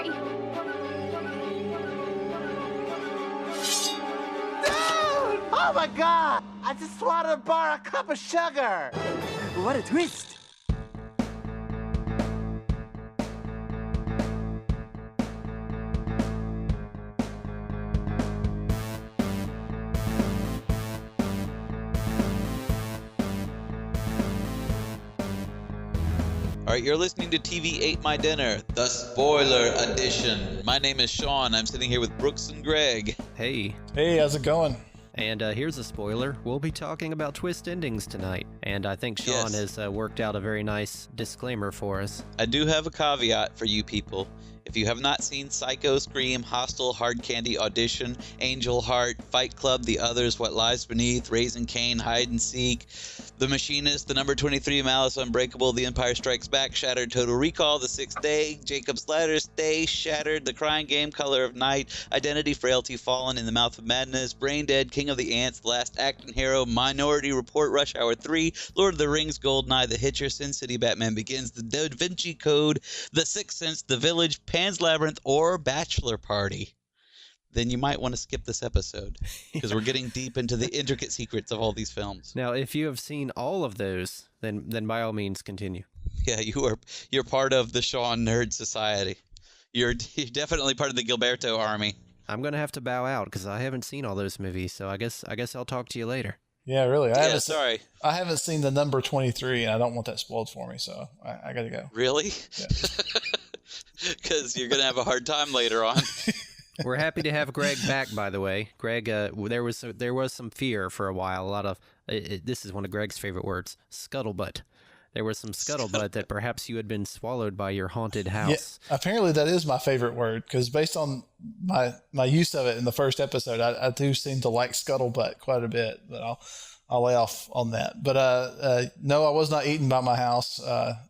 sorry. No! Oh my god! I just wanted to borrow a cup of sugar! What a twist! All right, you're listening to TV Ate My Dinner, the spoiler edition. My name is Sean. I'm sitting here with Brooks and Greg. Hey. Hey, how's it going? And here's a spoiler. We'll be talking about twist endings tonight. And I think Sean has worked out a very nice disclaimer for us. I do have a caveat for you people. If you have not seen Psycho, Scream, Hostel, Hard Candy, Audition, Angel Heart, Fight Club, The Others, What Lies Beneath, Raising Cain, Hide and Seek, The Machinist, The Number 23, Malice Unbreakable, The Empire Strikes Back, Shattered, Total Recall, The Sixth Day, Jacob's Ladder, Stay, Shattered, The Crying Game, Color of Night, Identity, Frailty, Fallen, In the Mouth of Madness, Brain Dead, King of the Ants, The Last Action Hero, Minority Report, Rush Hour 3, Lord of the Rings, Goldeneye, The Hitcher, Sin City, Batman Begins, The Da Vinci Code, The Sixth Sense, The Village, Pan's Labyrinth, or Bachelor Party, then you might want to skip this episode because we're getting deep into the intricate secrets of all these films. Now, if you have seen all of those, then by all means continue. Yeah, you're part of the Sean Nerd Society. You're definitely part of the Gilberto Army. I'm gonna have to bow out because I haven't seen all those movies, so I guess I'll talk to you later. Yeah, really. I haven't seen the number 23, and I don't want that spoiled for me, so I got to go. Really? Yeah. Because you're going to have a hard time later on. We're happy to have Greg back, by the way. Greg, there was some fear for a while. A lot of this is one of Greg's favorite words, scuttlebutt. There was some scuttlebutt that perhaps you had been swallowed by your haunted house. Yeah, apparently that is my favorite word because based on my use of it in the first episode, I do seem to like scuttlebutt quite a bit, but I'll lay off on that. But no, I was not eaten by my house.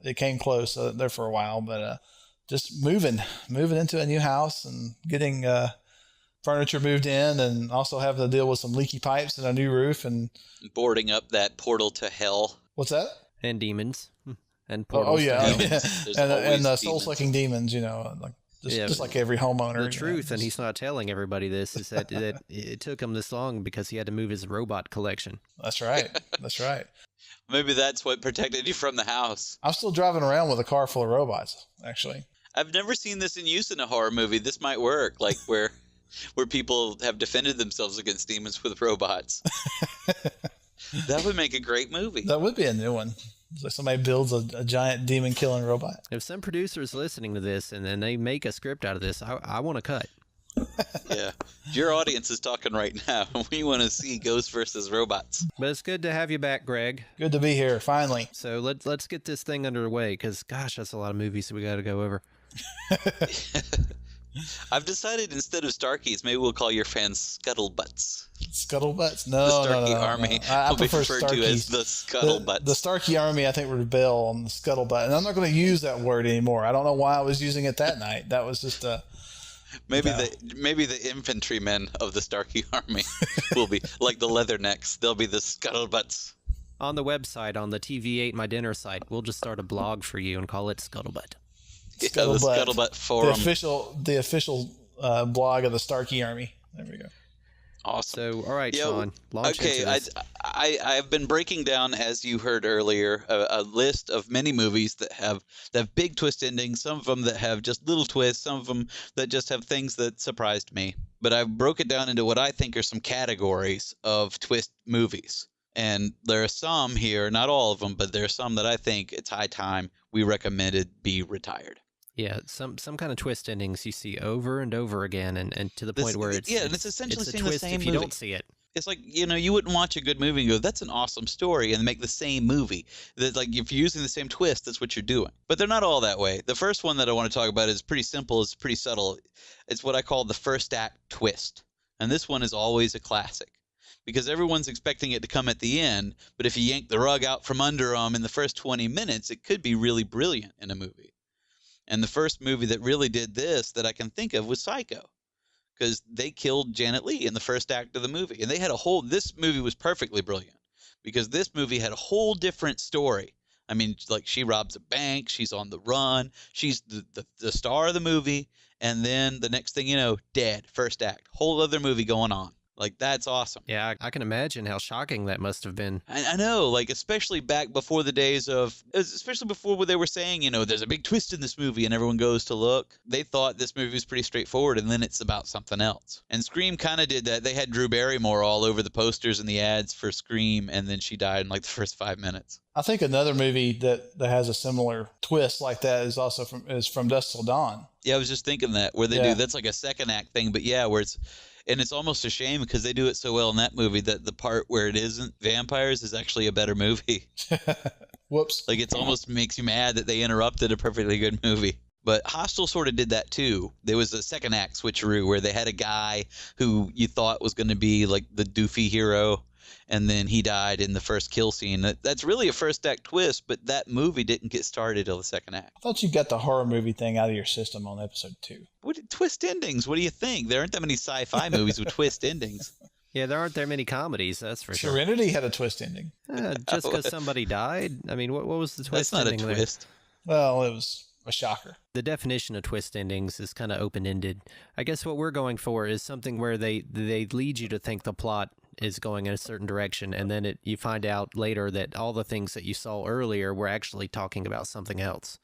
It came close there for a while, but just moving into a new house and getting furniture moved in, and also having to deal with some leaky pipes and a new roof and boarding up that portal to hell. What's that? And demons. And portals. Oh yeah, and the soul-sucking demons. You know, like just like every homeowner. The truth, and he's not telling everybody this, is that it took him this long because he had to move his robot collection. That's right. That's right. Maybe that's what protected you from the house. I'm still driving around with a car full of robots, actually. I've never seen this in use in a horror movie. This might work, like where people have defended themselves against demons with robots. That would make a great movie. That would be a new one. It's like somebody builds a giant demon-killing robot. If some producer's listening to this and then they make a script out of this, I want to cut. Yeah. Your audience is talking right now. We want to see ghosts versus robots. But it's good to have you back, Greg. Good to be here, finally. So let's get this thing underway, because, gosh, that's a lot of movies that we got to go over. I've decided instead of Starkeys, maybe we'll call your fans Scuttlebutts. Scuttlebutts? No, the Starkey no. Army. I will be prefer referred to as the Scuttlebutts. The Starkey Army, I think, would rebel on the Scuttlebutt. And I'm not going to use that word anymore. I don't know why I was using it that night. That was just maybe the infantrymen of the Starkey Army will be like the Leathernecks. They'll be the Scuttlebutts. On the website, on the TV Ate My Dinner site, we'll just start a blog for you and call it Scuttlebutt. Yeah, the Scuttlebutt Forum. The official blog of the Starkey Army. There we go. Awesome. So, all right, Sean, launch into this. I've been breaking down, as you heard earlier, a list of many movies that have big twist endings, some of them that have just little twists, some of them that just have things that surprised me. But I broke it down into what I think are some categories of twist movies. And there are some here, not all of them, but there are some that I think it's high time we recommended be retired. Yeah, some kind of twist endings you see over and over again, and to the point where it's essentially it's a seeing twist the same if you movie. don't see it. It's like, you wouldn't watch a good movie and go, that's an awesome story, and make the same movie. That, like, if you're using the same twist, that's what you're doing. But they're not all that way. The first one that I want to talk about is pretty simple. It's pretty subtle. It's what I call the first act twist. And this one is always a classic, because everyone's expecting it to come at the end, but if you yank the rug out from under them in the first 20 minutes, it could be really brilliant in a movie. And the first movie that really did this that I can think of was Psycho, because they killed Janet Leigh in the first act of the movie. And they had this movie was perfectly brilliant, because this movie had a whole different story. I mean, like, she robs a bank, she's on the run, she's the star of the movie, And then the next thing you know, dead, first act. Whole other movie going on. Like, that's awesome. Yeah, I can imagine how shocking that must have been. I know, like, especially back before the days of, especially before where they were saying, you know, there's a big twist in this movie and everyone goes to look. They thought this movie was pretty straightforward and then it's about something else. And Scream kind of did that. They had Drew Barrymore all over the posters and the ads for Scream, and then she died in like the first 5 minutes. I think another movie that has a similar twist like that is also from Dusk Till Dawn. Yeah, I was just thinking that, where they do, that's like a second act thing, but yeah, where it's, and it's almost a shame because they do it so well in that movie that the part where it isn't vampires is actually a better movie. Whoops. Like, it's almost makes you mad that they interrupted a perfectly good movie. But Hostel sort of did that too. There was a second act switcheroo where they had a guy who you thought was going to be like the doofy hero, and then he died in the first kill scene. That's really a first act twist, but that movie didn't get started till the second act. I thought you got the horror movie thing out of your system on episode 2. Twist endings? What do you think? There aren't that many sci-fi movies with twist endings. Yeah, there aren't that many comedies, that's for sure. Serenity had a twist ending. Just because somebody died? I mean, what was the twist ending? That's not a twist. Well, it was a shocker. The definition of twist endings is kind of open-ended. I guess what we're going for is something where they lead you to think the plot is going in a certain direction, and then you find out later that all the things that you saw earlier were actually talking about something else.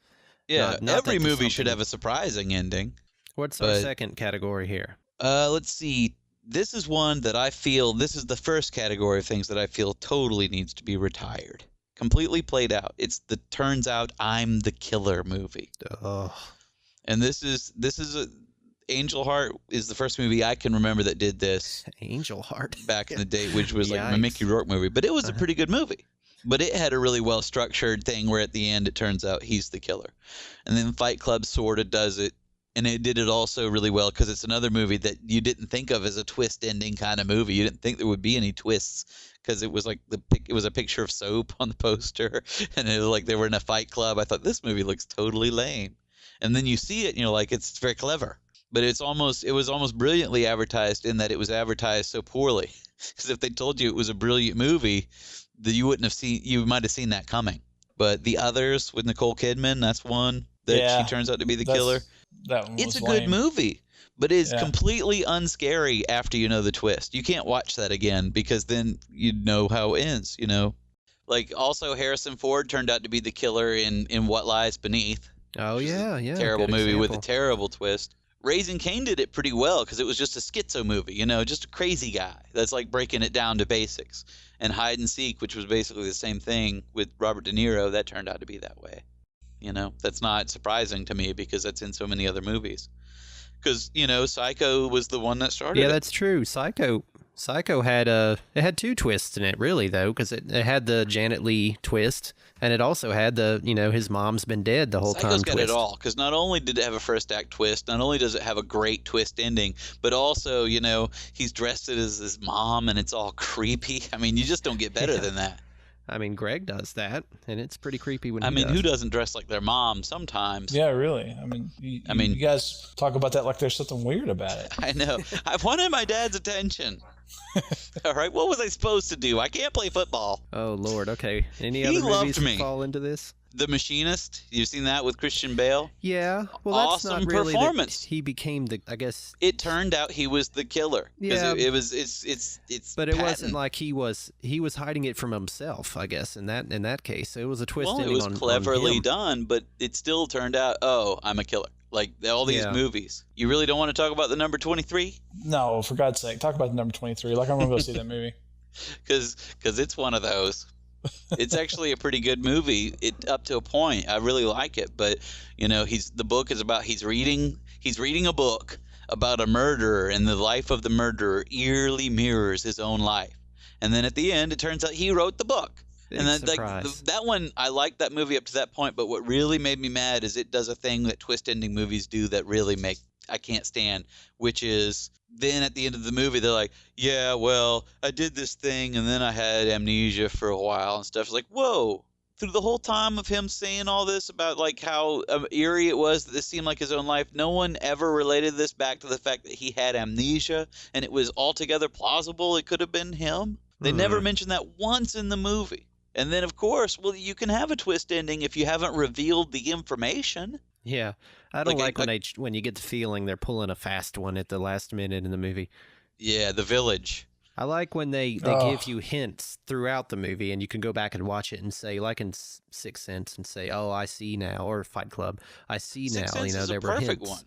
Yeah, not every movie should have a surprising ending. What's our second category here? Let's see. This is one that I feel, this is the first category of things that I feel totally needs to be retired. Completely played out. It's the Turns Out I'm the Killer movie. Oh. And this is Angel Heart is the first movie I can remember that did this. Angel Heart. Back in the day, which was like a Mickey Rourke movie. But it was a pretty good movie. But it had a really well-structured thing where at the end it turns out he's the killer. And then Fight Club sort of does it. And it did it also really well because it's another movie that you didn't think of as a twist ending kind of movie. You didn't think there would be any twists because it was like it was a picture of soap on the poster, and it was like they were in a fight club. I thought this movie looks totally lame, and then you see it and you're like, it's very clever. But it was almost brilliantly advertised in that it was advertised so poorly. Because if they told you it was a brilliant movie, that you might have seen that coming. But The Others with Nicole Kidman, that's one that she turns out to be the killer. That one it's a good movie, but it's completely unscary after you know the twist. You can't watch that again because then you know how it ends, you know. Like, also Harrison Ford turned out to be the killer in What Lies Beneath. Oh, yeah. Terrible movie with a terrible twist. Raising Cain did it pretty well because it was just a schizo movie, you know, just a crazy guy that's like breaking it down to basics. And Hide and Seek, which was basically the same thing with Robert De Niro, that turned out to be that way. You know, that's not surprising to me because that's in so many other movies. Because, you know, Psycho was the one that started it. That's true. Psycho had it had two twists in it, really, though, because it had the Janet Leigh twist, and it also had the, you know, his mom's been dead the whole time Psycho's twist. got it all, because not only did it have a first act twist, not only does it have a great twist ending, but also, you know, he's dressed as his mom, and it's all creepy. I mean, you just don't get better than that. I mean, Greg does that, and it's pretty creepy when who doesn't dress like their mom sometimes? Yeah, really. I mean, you guys talk about that like there's something weird about it. I know. I wanted my dad's attention. All right, what was I supposed to do? I can't play football. Oh, Lord, okay. Any other movies that fall into this? The Machinist, you've seen that with Christian Bale? Yeah. Well, that's awesome not really performance. He became the, I guess. It turned out he was the killer. Yeah. It's But patent. it wasn't like he was hiding it from himself, I guess, in that case. It was a twist ending on him. It was cleverly done, but it still turned out, oh, I'm a killer. Like all these movies. You really don't want to talk about the number 23? No, for God's sake. Talk about the number 23. Like, I'm going to go see that movie. Because it's one of those. It's actually a pretty good movie. Up to a point. I really like it. But, you know, the book is about he's reading a book about a murderer, and the life of the murderer eerily mirrors his own life. And then at the end, it turns out he wrote the book. Big and then, surprise. that one, I liked that movie up to that point, but what really made me mad is it does a thing that twist ending movies do that really I can't stand, which is then at the end of the movie, they're like, yeah, well, I did this thing, and then I had amnesia for a while and stuff. It's like, whoa. Through the whole time of him saying all this about like how eerie it was that this seemed like his own life, no one ever related this back to the fact that he had amnesia, and it was altogether plausible it could have been him. They never mentioned that once in the movie. And then, of course, well, you can have a twist ending if you haven't revealed the information. Yeah, I don't Like, like when you get the feeling they're pulling a fast one at the last minute in the movie. Yeah, The Village. I like when they give you hints throughout the movie, and you can go back and watch it and say, like in Sixth Sense, and say, "Oh, I see now," or Fight Club, "I see now." Sixth Sense is there a were perfect hints. one.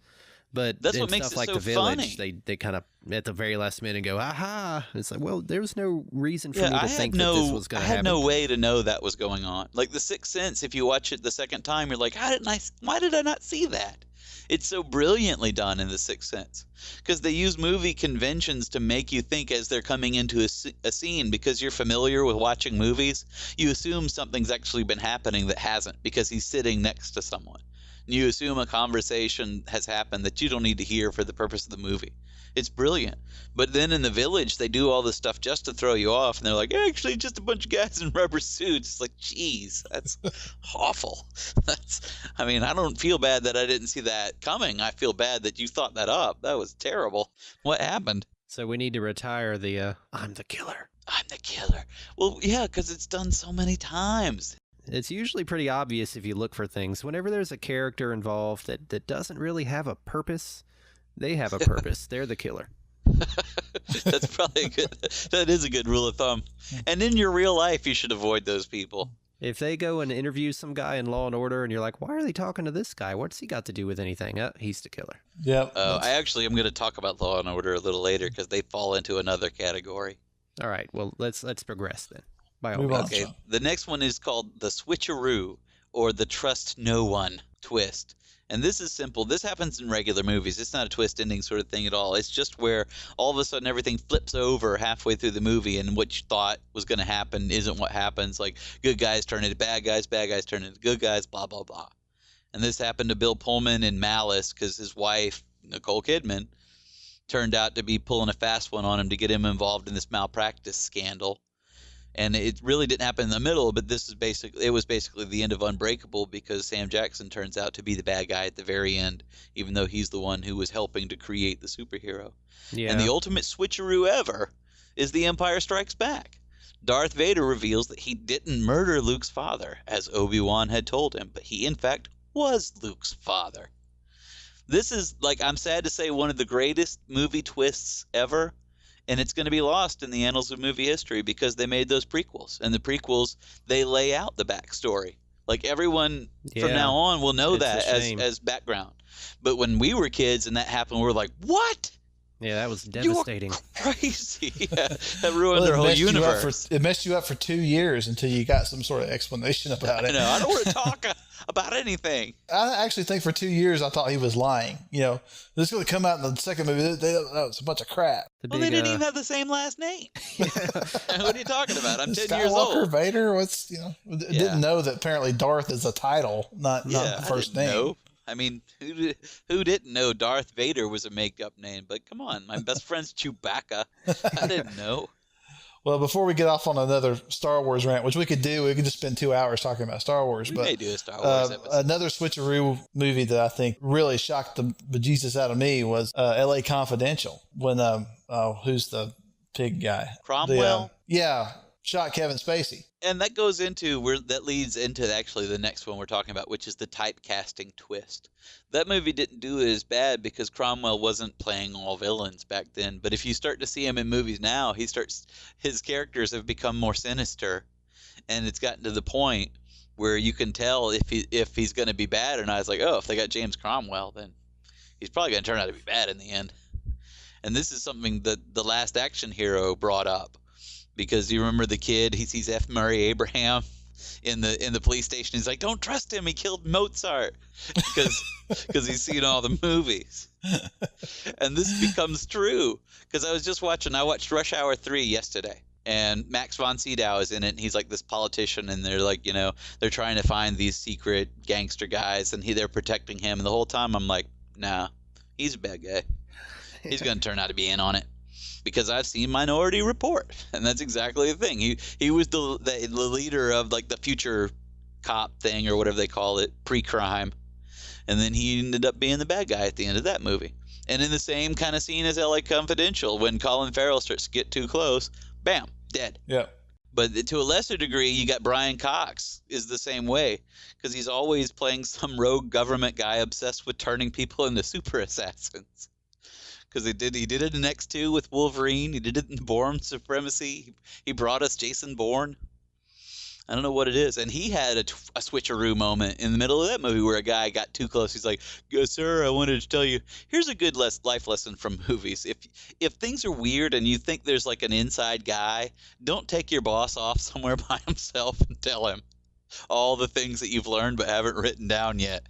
But That's in what makes stuff it like so The Village, funny. they kind of at the very last minute go, "Aha!" It's like, well, there was no reason for me Yeah, to think that this was going I to had happen. no way to know that was going on. Like The Sixth Sense, if you watch it the second time, you're like, why did I not see that? It's so brilliantly done in The Sixth Sense because they use movie conventions to make you think as they're coming into a scene. Because you're familiar with watching movies, you assume something's actually been happening that hasn't because he's sitting next to someone. You assume a conversation has happened that you don't need to hear for the purpose of the movie. It's brilliant. But then in The Village, they do all this stuff just to throw you off, and they're like, actually, just a bunch of guys in rubber suits. It's like, geez, that's awful. I don't feel bad that I didn't see that coming. I feel bad that you thought that up. That was terrible. What happened? So we need to retire the "I'm the killer." I'm the killer. Well, yeah, because it's done so many times. It's usually pretty obvious if you look for things. Whenever there's a character involved that doesn't really have a purpose, they have a purpose. They're the killer. That's probably that is a good rule of thumb. And in your real life, you should avoid those people. If they go and interview some guy in Law and Order and you're like, why are they talking to this guy? What's he got to do with anything? He's the killer. Yep. I actually am going to talk about Law and Order a little later because they fall into another category. All right. Well, let's progress then. By all Move means. on. Okay, the next one is called the switcheroo, or the trust no one twist. And this is simple. This happens in regular movies. It's not a twist ending sort of thing at all. It's just where all of a sudden everything flips over halfway through the movie, and what you thought was going to happen isn't what happens. Like good guys turn into bad guys turn into good guys, blah, blah, blah. And this happened to Bill Pullman in Malice because his wife, Nicole Kidman, turned out to be pulling a fast one on him to get him involved in this malpractice scandal. And it really didn't happen in the middle, but it was basically the end of Unbreakable because Sam Jackson turns out to be the bad guy at the very end, even though he's the one who was helping to create the superhero. Yeah. And the ultimate switcheroo ever is The Empire Strikes Back. Darth Vader reveals that he didn't murder Luke's father, as Obi-Wan had told him, but he in fact was Luke's father. This is, I'm sad to say, one of the greatest movie twists ever. And it's going to be lost in the annals of movie history because they made those prequels. And the prequels, they lay out the backstory. Like everyone from now on will know that as background. But when we were kids and that happened, we were like, what? Yeah, that was devastating. You're crazy. Yeah, that ruined their whole universe. It messed you up for 2 years until you got some sort of explanation about it. I know. I don't want to talk about anything. I actually think for 2 years I thought he was lying. This is going to come out in the second movie. That was a bunch of crap. Well, they didn't even have the same last name. What are you talking about? I'm 10 years Skywalker, old. Vader, didn't know that apparently Darth is a title, not the first name. Know. I mean, who didn't know Darth Vader was a make-up name? But come on, my best friend's Chewbacca. I didn't know. Well, before we get off on another Star Wars rant, which we could do, we could just spend 2 hours talking about Star Wars. We may do a Star Wars episode. Another switcheroo movie that I think really shocked the bejesus out of me was L.A. Confidential. When who's the pig guy? Cromwell? Shot Kevin Spacey. And that leads into actually the next one we're talking about, which is the typecasting twist. That movie didn't do it as bad because Cromwell wasn't playing all villains back then. But if you start to see him in movies now, his characters have become more sinister, and it's gotten to the point where you can tell if he's going to be bad or not. It's like, oh, if they got James Cromwell, then he's probably going to turn out to be bad in the end. And this is something that The Last Action Hero brought up. Because you remember the kid, he sees F. Murray Abraham in the police station. He's like, don't trust him. He killed Mozart because he's seen all the movies. And this becomes true because I watched Rush Hour 3 yesterday. And Max von Sydow is in it. And he's like this politician. And they're like, they're trying to find these secret gangster guys. And they're protecting him. And the whole time I'm like, nah, he's a bad guy. He's going to turn out to be in on it. Because I've seen Minority Report, and that's exactly the thing. He was the leader of the future cop thing or whatever they call it, pre-crime, and then he ended up being the bad guy at the end of that movie. And in the same kind of scene as L.A. Confidential, when Colin Farrell starts to get too close, bam, dead. Yeah. But to a lesser degree, you got Brian Cox is the same way, because he's always playing some rogue government guy obsessed with turning people into super assassins. Because he did it in X2 with Wolverine. He did it in Bourne Supremacy. He brought us Jason Bourne. I don't know what it is. And he had a switcheroo moment in the middle of that movie where a guy got too close. He's like, sir, I wanted to tell you, here's a good life lesson from movies. If things are weird and you think there's like an inside guy, don't take your boss off somewhere by himself and tell him all the things that you've learned but haven't written down yet.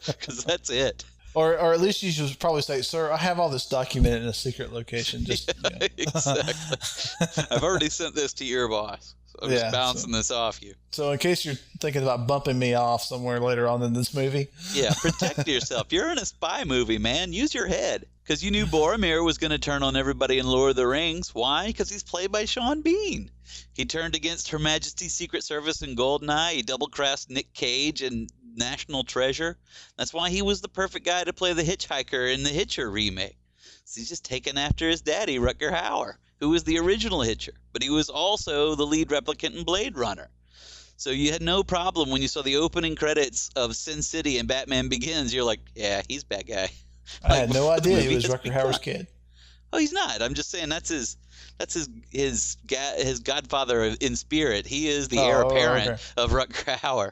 Because that's it. Or at least you should probably say, sir, I have all this documented in a secret location. Just Exactly. I've already sent this to your boss. I'm just bouncing this off you. So in case you're thinking about bumping me off somewhere later on in this movie. Yeah, protect yourself. You're in a spy movie, man. Use your head. Because you knew Boromir was going to turn on everybody in Lord of the Rings. Why? Because he's played by Sean Bean. He turned against Her Majesty's Secret Service in GoldenEye. He double-crossed Nick Cage in National Treasure. That's why he was the perfect guy to play the hitchhiker in the Hitcher remake. So he's just taken after his daddy, Rutger Hauer, who was the original Hitcher, but he was also the lead replicant in Blade Runner. So you had no problem when you saw the opening credits of Sin City and Batman Begins. You're like, yeah, he's a bad guy. I had no idea he was Rutger Hauer's kid. Oh, he's not. I'm just saying that's his godfather in spirit. He is the heir apparent of Rutger Hauer.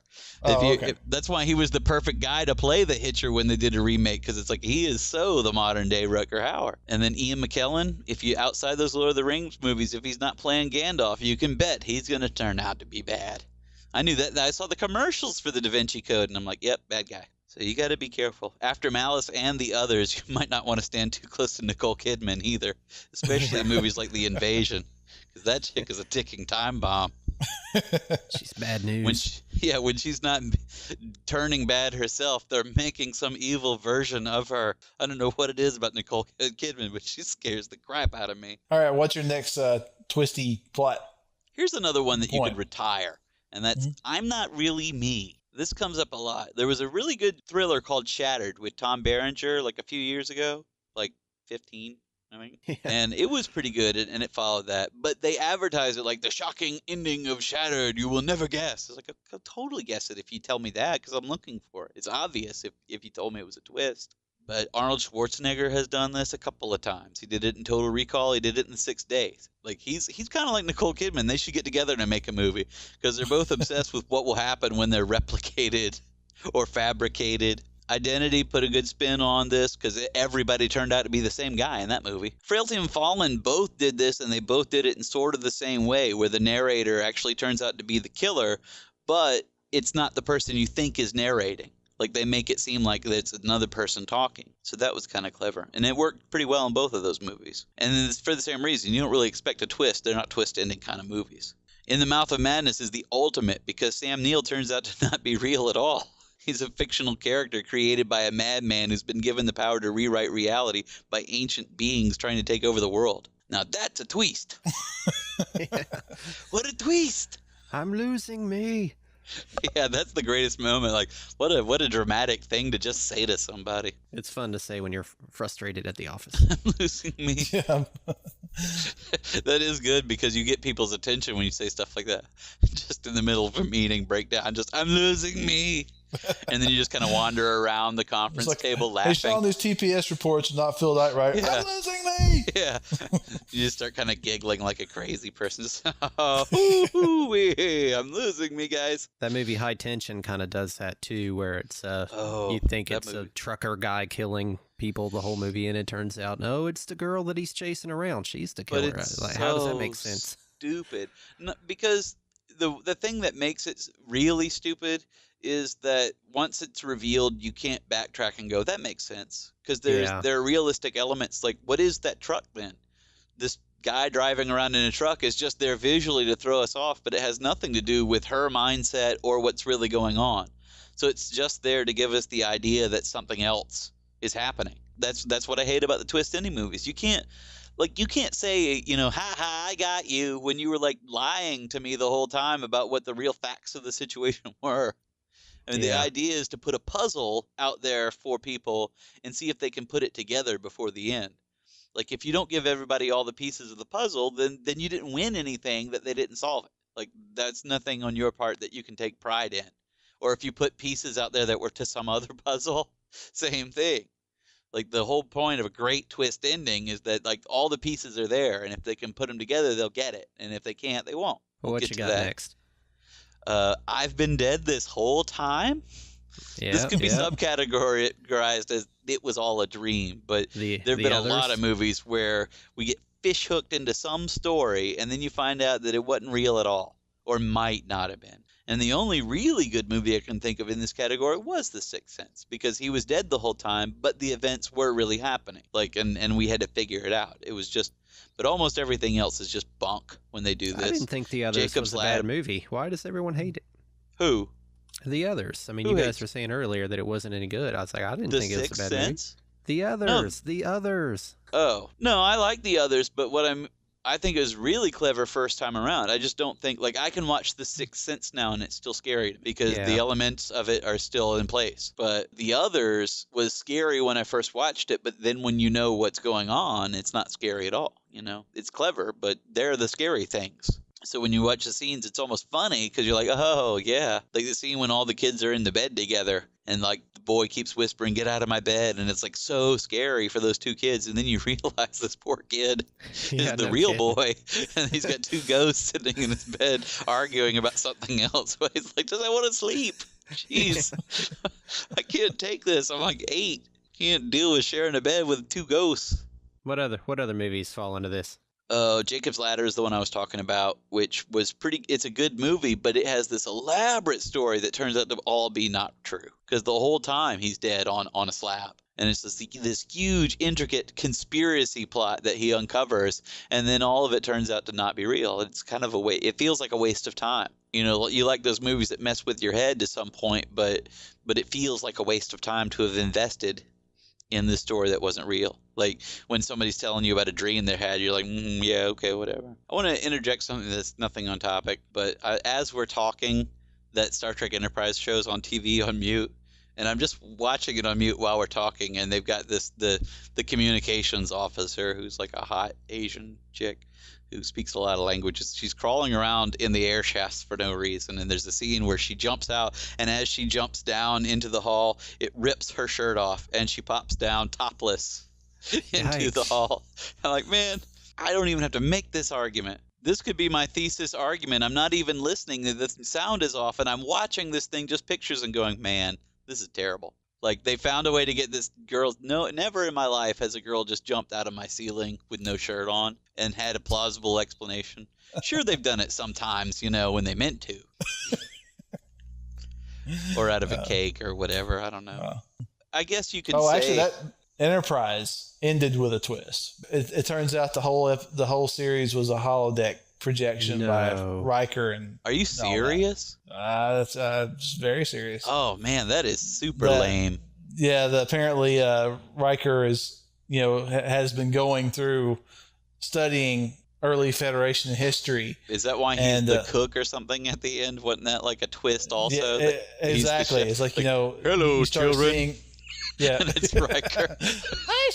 That's why he was the perfect guy to play the Hitcher when they did a remake, because it's like he is so the modern day Rutger Hauer. And then Ian McKellen, if you outside those Lord of the Rings movies, if he's not playing Gandalf, you can bet he's going to turn out to be bad. I knew that. I saw the commercials for the Da Vinci Code, and I'm like, yep, bad guy. So you got to be careful. After Malice and the others, you might not want to stand too close to Nicole Kidman either, especially in movies like The Invasion, because that chick is a ticking time bomb. She's bad news. When she's not turning bad herself, they're making some evil version of her. I don't know what it is about Nicole Kidman, but she scares the crap out of me. All right, what's your next twisty plot? Here's another one that you could retire, and that's I'm Not Really Me. This comes up a lot. There was a really good thriller called Shattered with Tom Berenger like a few years ago, like 15, I mean. Yeah. And it was pretty good, and it followed that. But they advertise it like the shocking ending of Shattered. You will never guess. It's like, I'll totally guess it if you tell me that, because I'm looking for it. It's obvious if you told me it was a twist. But Arnold Schwarzenegger has done this a couple of times. He did it in Total Recall. He did it in 6 Days. Like he's kind of like Nicole Kidman. They should get together and make a movie, because they're both obsessed with what will happen when they're replicated or fabricated. Identity put a good spin on this because everybody turned out to be the same guy in that movie. Frailty and Fallen both did this, and they both did it in sort of the same way, where the narrator actually turns out to be the killer, but it's not the person you think is narrating. Like, they make it seem like it's another person talking. So that was kind of clever. And it worked pretty well in both of those movies. And it's for the same reason. You don't really expect a twist. They're not twist-ending kind of movies. In the Mouth of Madness is the ultimate, because Sam Neill turns out to not be real at all. He's a fictional character created by a madman who's been given the power to rewrite reality by ancient beings trying to take over the world. Now that's a twist. Yeah. What a twist! I'm losing me. Yeah, that's the greatest moment. Like, what a dramatic thing to just say to somebody. It's fun to say when you're frustrated at the office. I'm losing me. Yeah. That is good, because you get people's attention when you say stuff like that. Just in the middle of a meeting breakdown, I'm losing me. And then you just kind of wander around the conference table laughing. Hey, Sean, these TPS reports are not filled out right. Yeah. I'm losing me. Yeah. You just start kind of giggling like a crazy person. Just, I'm losing me, guys. That movie High Tension kind of does that too, where it's you think it's a trucker guy killing people the whole movie, and it turns out, no, it's the girl that he's chasing around. She's the killer. Like, how does that make sense? Stupid. No, because the thing that makes it really stupid is that once it's revealed, you can't backtrack and go, that makes sense. Because there are realistic elements. Like, what is that truck then? This guy driving around in a truck is just there visually to throw us off, but it has nothing to do with her mindset or what's really going on. So it's just there to give us the idea that something else is happening. That's what I hate about the twist ending movies. You can't say, ha, I got you, when you were like lying to me the whole time about what the real facts of the situation were. I mean, the idea is to put a puzzle out there for people and see if they can put it together before the end. Like, if you don't give everybody all the pieces of the puzzle, then you didn't win anything that they didn't solve it. Like, that's nothing on your part that you can take pride in. Or if you put pieces out there that were to some other puzzle, same thing. Like, the whole point of a great twist ending is that, like, all the pieces are there, and if they can put them together, they'll get it. And if they can't, they won't. Well, what you got next? I've been dead this whole time. This could be subcategorized as it was all a dream, but there have been a lot of movies where we get fish hooked into some story, and then you find out that it wasn't real at all, or might not have been. And the only really good movie I can think of in this category was The Sixth Sense, because he was dead the whole time, but the events were really happening. Like, and we had to figure it out. It was just, but almost everything else is just bunk when they do this. I didn't think The Others was a bad movie. Why does everyone hate it? Who? The Others. I mean, you guys were saying earlier that it wasn't any good. I was like, I didn't think it was a bad movie. The Others. No. The Others. Oh. No, I like The Others, but I think it was really clever first time around. I just don't think, like, I can watch The Sixth Sense now and it's still scary because the elements of it are still in place. But The Others was scary when I first watched it, but then when you know what's going on, it's not scary at all, you know? It's clever, but they're the scary things. So when you watch the scenes, it's almost funny because you're like, oh, yeah. Like the scene when all the kids are in the bed together and, like, the boy keeps whispering, get out of my bed. And it's, like, so scary for those two kids. And then you realize this poor kid is the real boy. And he's got two ghosts sitting in his bed arguing about something else. But he's like, I want to sleep. Jeez. I can't take this. I'm like 8. Can't deal with sharing a bed with two ghosts. What other movies fall into this? Jacob's Ladder is the one I was talking about, which was it's a good movie, but it has this elaborate story that turns out to all be not true. Because the whole time he's dead on a slab. And it's this huge, intricate conspiracy plot that he uncovers, and then all of it turns out to not be real. It's kind of it feels like a waste of time. You know, you like those movies that mess with your head to some point, but it feels like a waste of time to have invested in this story that wasn't real. Like when somebody's telling you about a dream they had, you're like, yeah, okay, whatever. I want to interject something that's nothing on topic, but as we're talking, that Star Trek Enterprise show's on TV on mute, and I'm just watching it on mute while we're talking, and they've got the communications officer who's like a hot Asian chick who speaks a lot of languages. She's crawling around in the air shafts for no reason, and there's a scene where she jumps out, and as she jumps down into the hall, it rips her shirt off, and she pops down topless into the hall. I'm like, man, I don't even have to make this argument. This could be my thesis argument. I'm not even listening. The sound is off, and I'm watching this thing, just pictures, and going, man, this is terrible. Like, they found a way to get this girl. No, never in my life has a girl just jumped out of my ceiling with no shirt on and had a plausible explanation. Sure, they've done it sometimes, you know, when they meant to. Or out of a cake or whatever. I don't know. I guess you could say... actually, that Enterprise ended with a twist. It turns out the whole series was a holodeck projection by Riker. And are you serious? That's very serious. Oh man, that is super lame. Yeah, apparently Riker has been going through studying early Federation history. Is that why he's the cook or something at the end? Wasn't that like a twist also? Yeah, exactly. It's like, hello children. Yeah, and it's Riker. Hi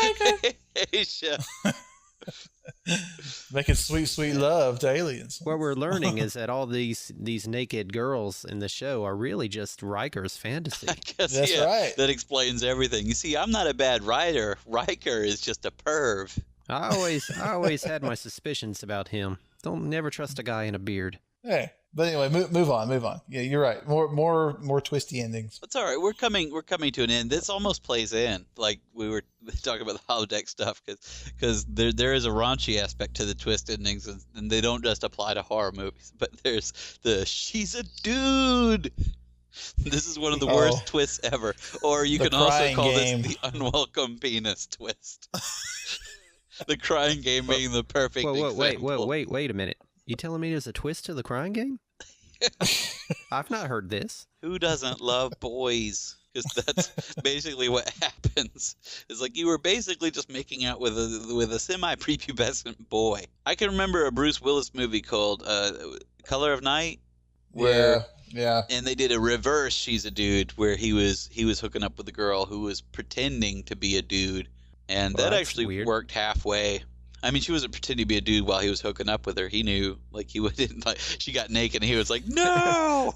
Riker. Hey chef. Making sweet love to aliens. What we're learning is that all these naked girls in the show are really just Riker's fantasy. I guess, that's right. That explains everything. You see, I'm not a bad writer. Riker is just a perv. I always had my suspicions about him. Don't never trust a guy in a beard. Hey, but anyway, move on. Yeah, you're right. More twisty endings. It's all right. We're coming to an end. This almost plays in, like we were talking about the holodeck stuff, because there is a raunchy aspect to the twist endings, and they don't just apply to horror movies. But there's she's a dude. This is one of the worst twists ever. Or you can also call this the unwelcome penis twist. The Crying Game being the perfect example. Wait a minute. You telling me there's a twist to the Crying Game? I've not heard this. Who doesn't love boys? Because that's basically what happens. It's like you were basically just making out with a semi-prepubescent boy. I can remember a Bruce Willis movie called Color of Night. Yeah. And they did a reverse She's a Dude, where he was hooking up with a girl who was pretending to be a dude. And Well, that that's actually weird. worked halfway. I mean, she wasn't pretending to be a dude while he was hooking up with her. He knew, like, he wouldn't, like, she got naked and he was like, no!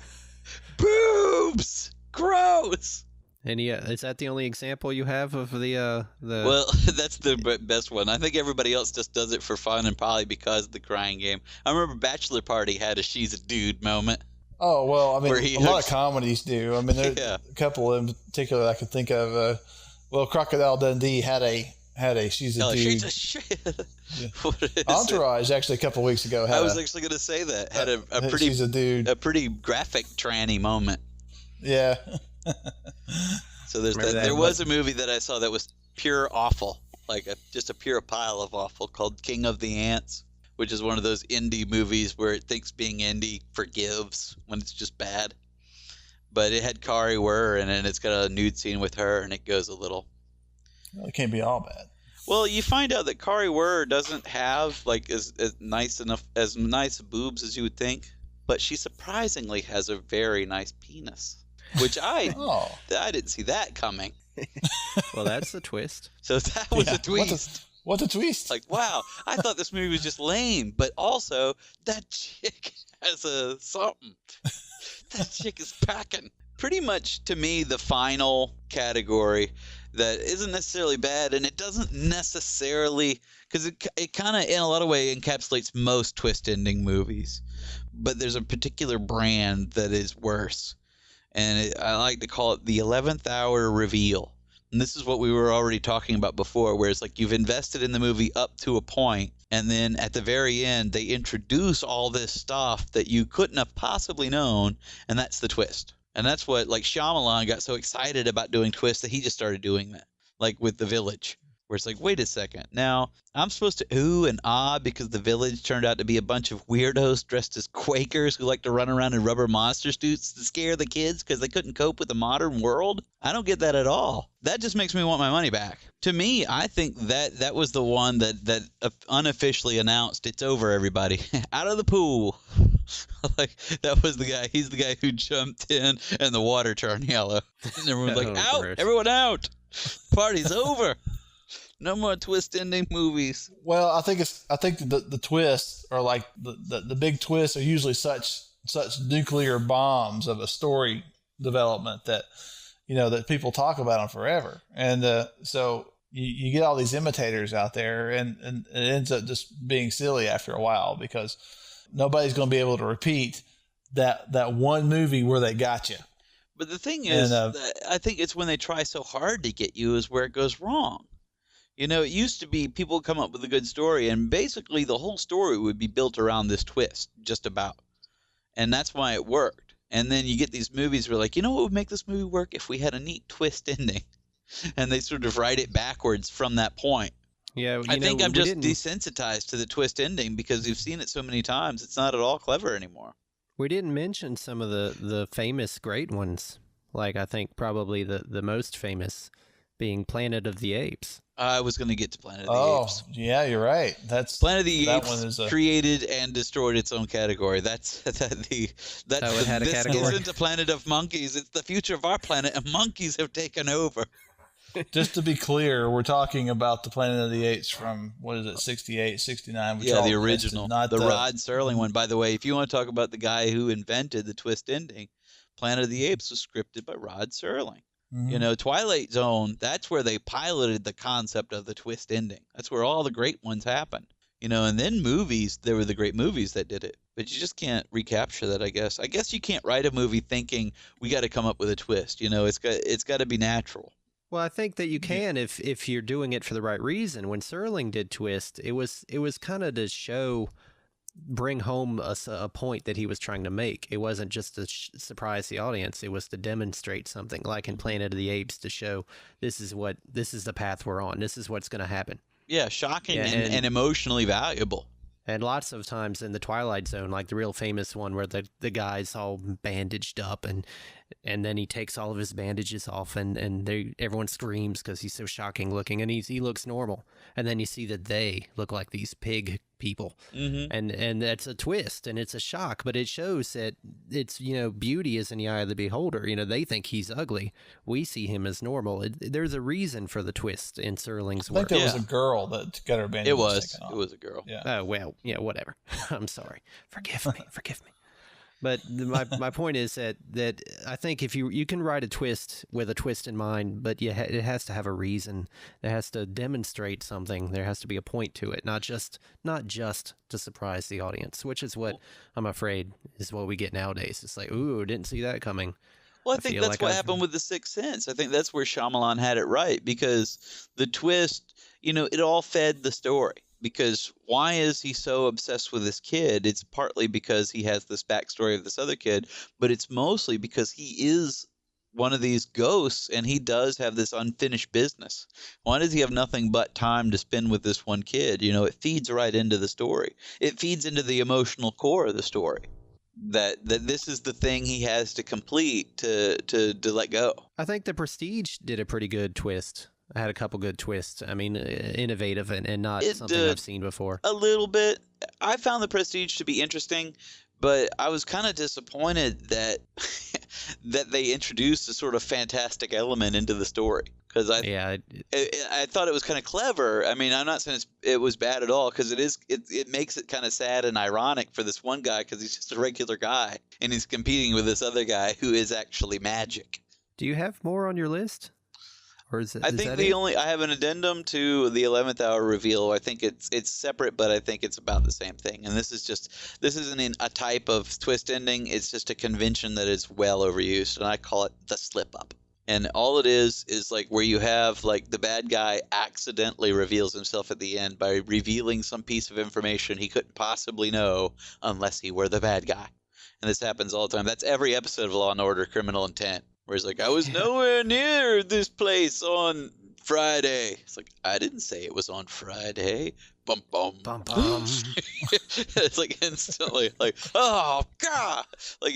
Boobs! Gross! And yeah, is that the only example you have of the? Well, that's the best one. I think everybody else just does it for fun and probably because of the crying game. I remember Bachelor Party had a she's a dude moment. Oh, well, I Where mean, he a lot hooks- of comedies do. I mean, there's Yeah. a couple in particular I could think of. Well, Crocodile Dundee had a she's a Oh, dude. she's a shit. Yeah. What is it? Entourage actually a couple weeks ago had I was actually going to say that. Had a she's a dude. pretty graphic tranny moment. Yeah. So there's Remember that. that There was a movie that I saw that was pure awful, like just a pure pile of awful, called King of the Ants, which is one of those indie movies where it thinks being indie forgives when it's just bad. But it had Kari Wurr in it, and it's got a nude scene with her, and it goes a little. Well, it can't be all bad. Well, you find out that Kari Wurr doesn't have like as nice boobs as you would think, but she surprisingly has a very nice penis, which I Oh. didn't see that coming. well, that's the twist. So that was Yeah, a twist. What a twist. Like, wow, I thought this movie was just lame, but also that chick has a something. That chick is packing. Pretty much, to me, the final category that isn't necessarily bad, and it doesn't necessarily, because it kind of, in a lot of ways, encapsulates most twist ending movies. But there's a particular brand that is worse, and I like to call it the 11th hour reveal. And this is what we were already talking about before, where it's like you've invested in the movie up to a point, and then at the very end, they introduce all this stuff that you couldn't have possibly known, and that's the twist. And that's what, like, Shyamalan got so excited about doing twists that he just started doing that, like with The Village, where it's like, wait a second, now I'm supposed to ooh and ah because The Village turned out to be a bunch of weirdos dressed as Quakers who like to run around in rubber monster suits to scare the kids because they couldn't cope with the modern world? I don't get that at all. That just makes me want my money back. To me, I think that was the one that unofficially announced it's over, everybody. Out of the pool. Like, that was the guy. He's the guy who jumped in and the water turned yellow. And everyone's like, out! gross. Everyone out! Party's over! No more twist ending movies. Well, I think the twists are like the big twists are usually such nuclear bombs of a story development that that people talk about them forever, and so you get all these imitators out there, and it ends up just being silly after a while because nobody's going to be able to repeat that one movie where they got you. But the thing is, And, I think it's when they try so hard to get you is where it goes wrong. It used to be people would come up with a good story, and basically the whole story would be built around this twist, just about. And that's why it worked. And then you get these movies where like, what would make this movie work if we had a neat twist ending? And they sort of write it backwards from that point. Yeah, I think I'm just desensitized to the twist ending because we've seen it so many times. It's not at all clever anymore. We didn't mention some of the famous great ones. Like, I think probably the most famous being Planet of the Apes. I was going to get to Planet of the Apes. Yeah, you're right. That's Planet of the that Apes one is created and destroyed its own category. That's it had a this category? isn't a planet of monkeys. It's the future of our planet, and monkeys have taken over. Just to be clear, we're talking about the Planet of the Apes from, what is it, 68, 69? Which Yeah, all the listed, original, not the Rod Serling one. By the way, if you want to talk about the guy who invented the twist ending, Planet of the Apes was scripted by Rod Serling. Mhm. Twilight Zone, that's where they piloted the concept of the twist ending. That's where all the great ones happened. And then movies, there were the great movies that did it. But you just can't recapture that, I guess. I guess you can't write a movie thinking we got to come up with a twist. It's got to be natural. Well, I think that you can if you're doing it for the right reason. When Serling did Twist, it was kind of to bring home a point that he was trying to make. It wasn't just to surprise the audience. It was to demonstrate something, like in Planet of the Apes, to show this is the path we're on. This is what's going to happen. Yeah, shocking and emotionally valuable. And lots of times in the Twilight Zone, like the real famous one where the guy's all bandaged up and then he takes all of his bandages off and everyone screams because he's so shocking looking and he looks normal. And then you see that they look like these pig people. Mm-hmm. And that's a twist, and it's a shock, but it shows that it's, beauty is in the eye of the beholder. They think he's ugly. We see him as normal. There's a reason for the twist in Serling's I think work. there was a girl that got her bandage. It was a girl. Yeah. Oh, well, yeah, whatever. I'm sorry. Forgive me. But my point is that I think if you can write a twist with a twist in mind, but it has to have a reason. It has to demonstrate something. There has to be a point to it, not just to surprise the audience, which is what I'm afraid is what we get nowadays. It's like, ooh, didn't see that coming. Well, I think that's what happened with The Sixth Sense. I think that's where Shyamalan had it right, because the twist, it all fed the story. Because why is he so obsessed with this kid? It's partly because he has this backstory of this other kid, but it's mostly because he is one of these ghosts and he does have this unfinished business. Why does he have nothing but time to spend with this one kid? It feeds right into the story. It feeds into the emotional core of the story. That this is the thing he has to complete to let go. I think The Prestige did a pretty good twist. I had a couple good twists. I mean, innovative and not something I've seen before. A little bit. I found The Prestige to be interesting, but I was kind of disappointed that that they introduced a sort of fantastic element into the story. Because I thought it was kind of clever. I mean, I'm not saying it was bad at all, because it makes it kind of sad and ironic for this one guy, because he's just a regular guy and he's competing with this other guy who is actually magic. Do you have more on your list? I think I have an addendum to the 11th hour reveal. I think it's separate, but I think it's about the same thing. And this isn't a type of twist ending. It's just a convention that is well overused, and I call it the slip up. And all it is like where you have like the bad guy accidentally reveals himself at the end by revealing some piece of information he couldn't possibly know unless he were the bad guy. And this happens all the time. That's every episode of Law and Order: Criminal Intent. Where he's like, I was nowhere near this place on Friday. It's like, I didn't say it was on Friday. Bum, bum. Bum, bum. It's like instantly like, oh, God. Like,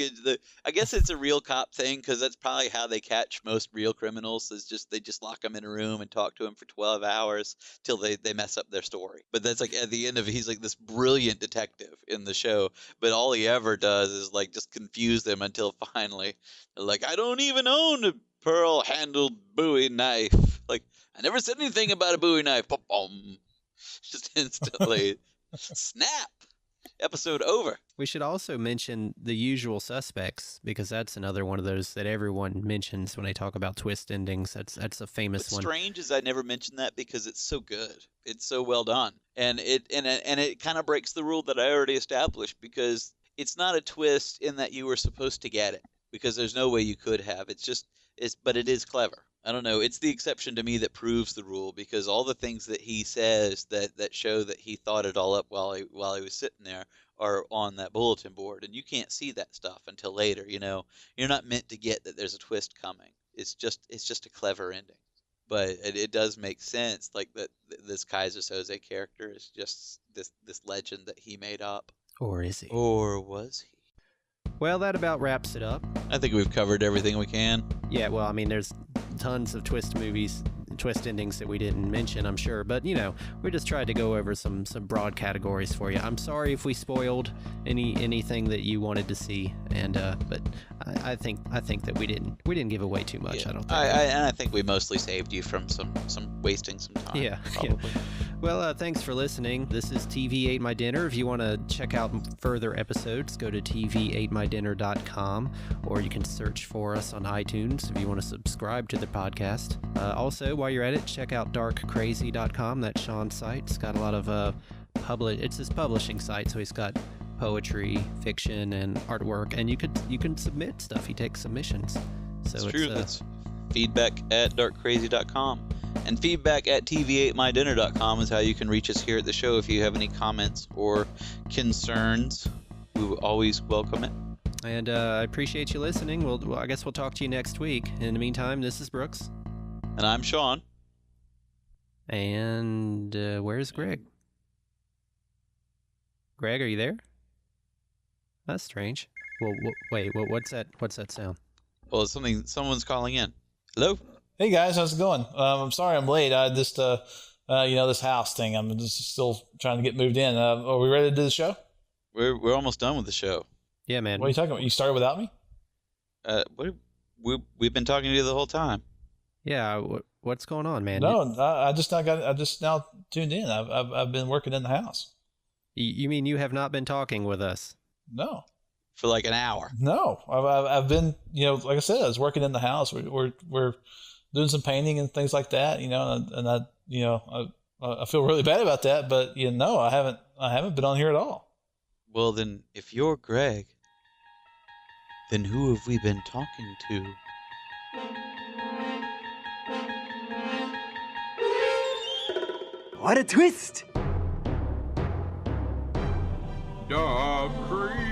I guess it's a real cop thing, because that's probably how they catch most real criminals. They just lock them in a room and talk to them for 12 hours till they mess up their story. But that's like at the end of it, he's like this brilliant detective in the show. But all he ever does is like just confuse them until finally, like, I don't even own a pearl-handled Bowie knife. Like, I never said anything about a Bowie knife. Boom. Just instantly snap. Episode over. We should also mention The Usual Suspects, because that's another one of those that everyone mentions when they talk about twist endings. That's a famous one. What's strange is I never mentioned that because it's so good. It's so well done. And it kind of breaks the rule that I already established, because it's not a twist in that you were supposed to get it, because there's no way you could have. But it is clever. I don't know. It's the exception to me that proves the rule, because all the things that he says that show that he thought it all up while he was sitting there are on that bulletin board, and you can't see that stuff until later. You're not meant to get that there's a twist coming. It's just a clever ending, but it does make sense. Like that this Kaiser Soze character is just this legend that he made up, or is he? Or was he? Well, that about wraps it up. I think we've covered everything we can. Yeah, well, I mean, there's tons of twist endings that we didn't mention, I'm sure. But, we just tried to go over some broad categories for you. I'm sorry if we spoiled anything that you wanted to see, but I think that we didn't give away too much. Yeah. I don't think. I think we mostly saved you from some wasting some time. Yeah, probably. Yeah. Well, thanks for listening. This is TV Ate My Dinner. If you want to check out further episodes, go to tvatemydinner.com, or you can search for us on iTunes if you want to subscribe to the podcast. Also, while you're at it, check out darkcrazy.com. That's Sean's site. It's got a lot of it's his publishing site, so he's got poetry, fiction, and artwork, and you can submit stuff. He takes submissions. So it's true. That's feedback at darkcrazy.com. And feedback at tvatemydinner.com is how you can reach us here at the show if you have any comments or concerns. We will always welcome it. And I appreciate you listening. I guess we'll talk to you next week. In the meantime, this is Brooks. And I'm Sean. And where's Greg? Greg, are you there? That's strange. Well, wait, what's that sound? Well, someone's calling in. Hello? Hey guys, how's it going? I'm sorry I'm late. I just this house thing. I'm just still trying to get moved in. Are we ready to do the show? We're almost done with the show. Yeah, man. What are you talking about? You started without me? We've been talking to you the whole time. Yeah. What's going on, man? No, I just now tuned in. I've been working in the house. You mean you have not been talking with us? No. For like an hour. No, I've been, like I said, I was working in the house. We're doing some painting and things like that, and I feel really bad about that, but I haven't been on here at all. Well, then, if you're Greg, then who have we been talking to? What a twist! Dog crazy.